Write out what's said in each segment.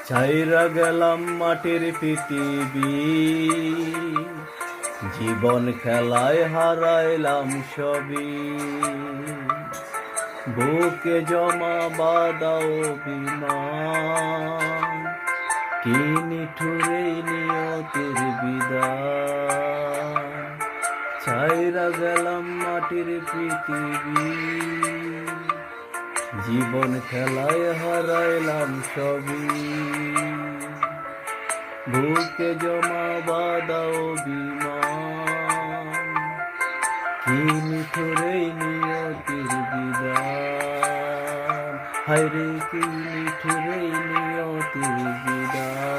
ছাইরা গেলাম মাটির পৃথিবী, জীবন খেলায় হারাইলাম সবই। বুকে জমা বাঁধা অভিমান, কি নিঠুরে নিয়তির বিদায়। ছাইরা গেলাম মাটির পৃথিবী, জীবন খেলায় হারাইলাম সবই। বুকে জমা বাঁধা অভিমান, কি নিঠুরে নিয়তির বিদায়। হায়রে কি নিঠুরে নিয়তির বিদায়।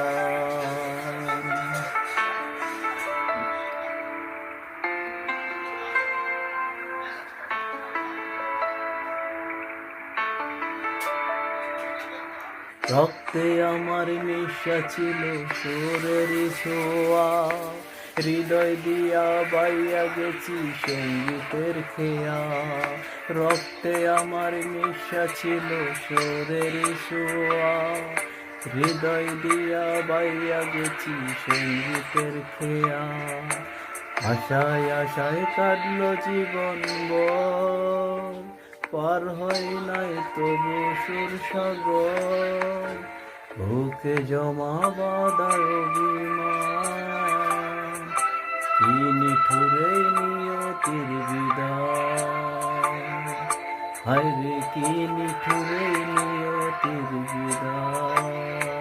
রক্তে আমার মিশা ছিল সুরের ছোঁয়া, হৃদয় দিয়া বাইয়া গেছি সঙ্গীতের খেয়া। রক্তে আমার মিশা ছিল সুরের ছোঁয়া, হৃদয় দিয়া বাইয়া গেছি সঙ্গীতের খেয়া। আশায় আশায় কাটলো জীবন ভর, পার হয় নাই তবু সুর সাগর। বুকে জমা বাঁধা অভিমান, কি নিঠুরে নিয়তির বিদায়। হায়রে কি নিঠুরে নিয়তির বিদায়।